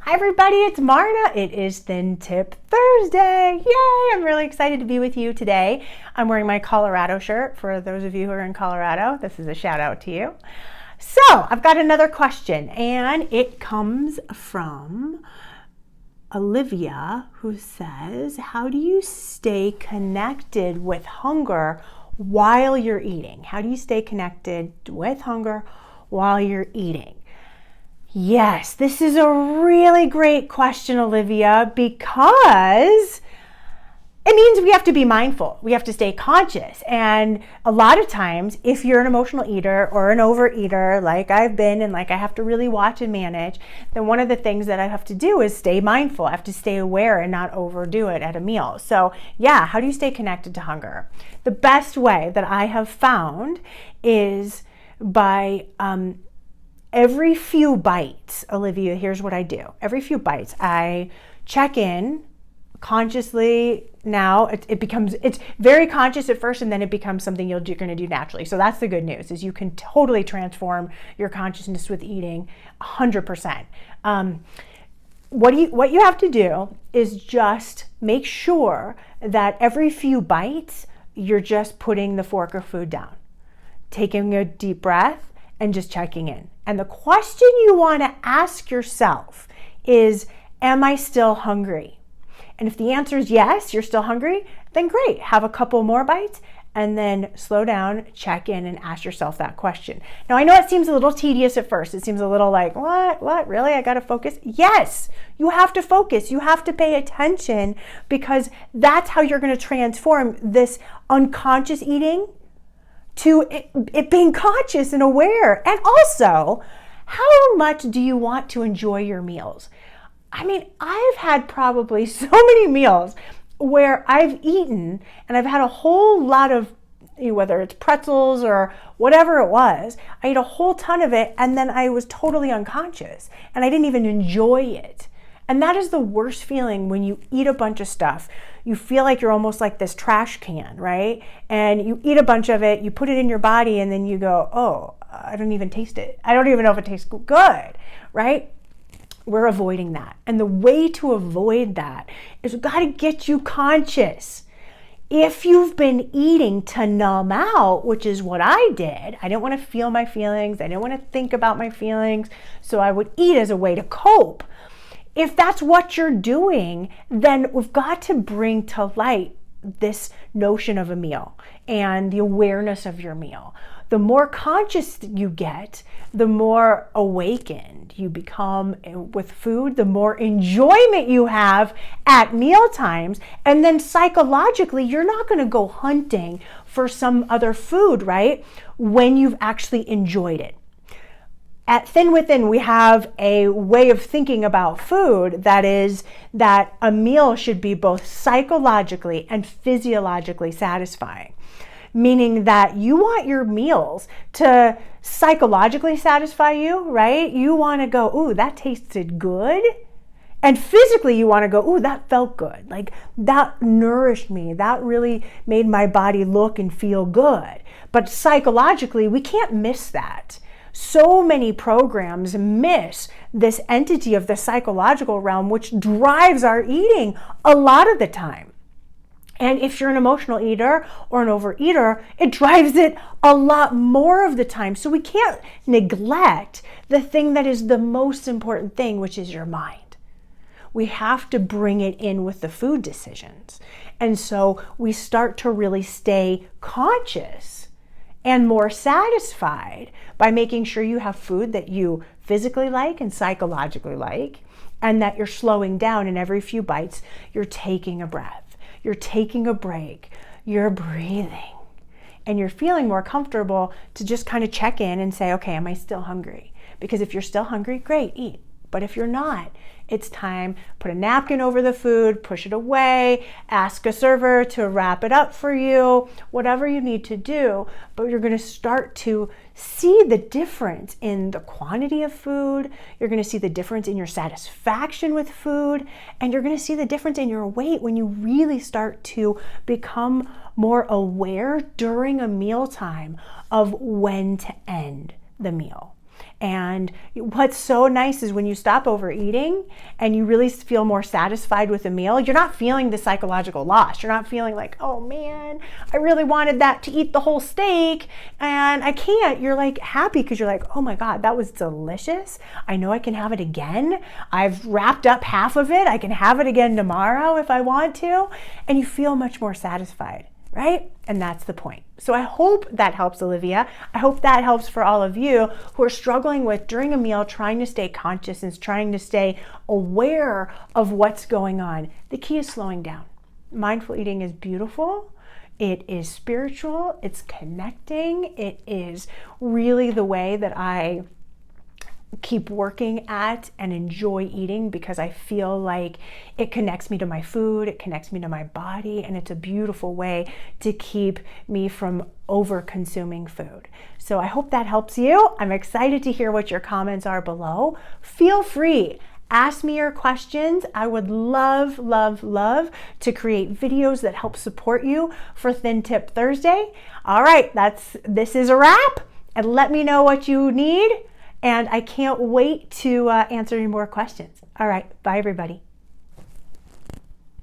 Hi everybody, it's Marna. It is Thin Tip Thursday. Yay! I'm really excited to be with you today. I'm wearing my Colorado shirt. For those of you who are in Colorado, this is a shout out to you. So I've got another question, and it comes from Olivia, who says, how do you stay connected with hunger while you're eating? How do you stay connected with hunger while you're eating? Yes, this is a really great question, Olivia, because it means we have to be mindful. We have to stay conscious. And a lot of times, if you're an emotional eater or an overeater, like I've been and like I have to really watch and manage, then one of the things that I have to do is stay mindful. I have to stay aware and not overdo it at a meal. So yeah, how do you stay connected to hunger? The best way that I have found is by every few bites, Olivia, here's what I do. Every few bites, I check in consciously. Now it's very conscious at first, and then it becomes something you're going to do naturally. So that's the good news, is you can totally transform your consciousness with eating 100%. What you have to do is just make sure that every few bites, you're just putting the fork or food down, taking a deep breath, and just checking in. And the question you want to ask yourself is, am I still hungry? And if the answer is yes, you're still hungry, then great. Have a couple more bites and then slow down, check in, and ask yourself that question. Now, I know it seems a little tedious at first. It seems a little like, what, really? I got to focus? Yes, you have to focus. You have to pay attention, because that's how you're going to transform this unconscious eating to it being conscious and aware. And also, how much do you want to enjoy your meals? I mean, I've had probably so many meals where I've eaten and I've had a whole lot of, whether it's pretzels or whatever it was, I ate a whole ton of it and then I was totally unconscious and I didn't even enjoy it. And that is the worst feeling when you eat a bunch of stuff. You feel like you're almost like this trash can, right? And you eat a bunch of it, you put it in your body, and then you go, oh, I don't even taste it. I don't even know if it tastes good, right? We're avoiding that. And the way to avoid that is we've got to get you conscious. If you've been eating to numb out, which is what I did, I didn't want to feel my feelings. I didn't want to think about my feelings. So I would eat as a way to cope. If that's what you're doing, then we've got to bring to light this notion of a meal and the awareness of your meal. The more conscious you get, the more awakened you become with food, the more enjoyment you have at meal times. And then psychologically, you're not going to go hunting for some other food, right? When you've actually enjoyed it. At Thin Within, we have a way of thinking about food that is that a meal should be both psychologically and physiologically satisfying. Meaning that you want your meals to psychologically satisfy you, right? You want to go, ooh, that tasted good. And physically, you want to go, ooh, that felt good. Like that nourished me. That really made my body look and feel good. But psychologically, we can't miss that. So many programs miss this entity of the psychological realm, which drives our eating a lot of the time. And if you're an emotional eater or an overeater, it drives it a lot more of the time. So we can't neglect the thing that is the most important thing, which is your mind. We have to bring it in with the food decisions. And so we start to really stay conscious and more satisfied by making sure you have food that you physically like and psychologically like, and that you're slowing down, and every few bites, you're taking a breath, you're taking a break, you're breathing, and you're feeling more comfortable to just kind of check in and say, okay, am I still hungry? Because if you're still hungry, great, eat. But if you're not, it's time, put a napkin over the food, push it away, ask a server to wrap it up for you, whatever you need to do. But you're going to start to see the difference in the quantity of food. You're going to see the difference in your satisfaction with food. And you're going to see the difference in your weight when you really start to become more aware during a mealtime of when to end the meal. And what's so nice is when you stop overeating and you really feel more satisfied with a meal, you're not feeling the psychological loss. You're not feeling like, oh man, I really wanted that to eat the whole steak and I can't. You're like happy because you're like, oh my God, that was delicious. I know I can have it again. I've wrapped up half of it. I can have it again tomorrow if I want to. And you feel much more satisfied, right? And that's the point. So I hope that helps, Olivia. I hope that helps for all of you who are struggling with during a meal, trying to stay conscious and trying to stay aware of what's going on. The key is slowing down. Mindful eating is beautiful. It is spiritual. It's connecting. It is really the way that I keep working at and enjoy eating, because I feel like it connects me to my food, it connects me to my body, and it's a beautiful way to keep me from over consuming food. So I hope that helps you. I'm excited to hear what your comments are below. Feel free. Ask me your questions. I would love, love, love to create videos that help support you for Thin Tip Thursday. All right, this is a wrap, and let me know what you need. And I can't wait to answer any more questions. All right, bye everybody.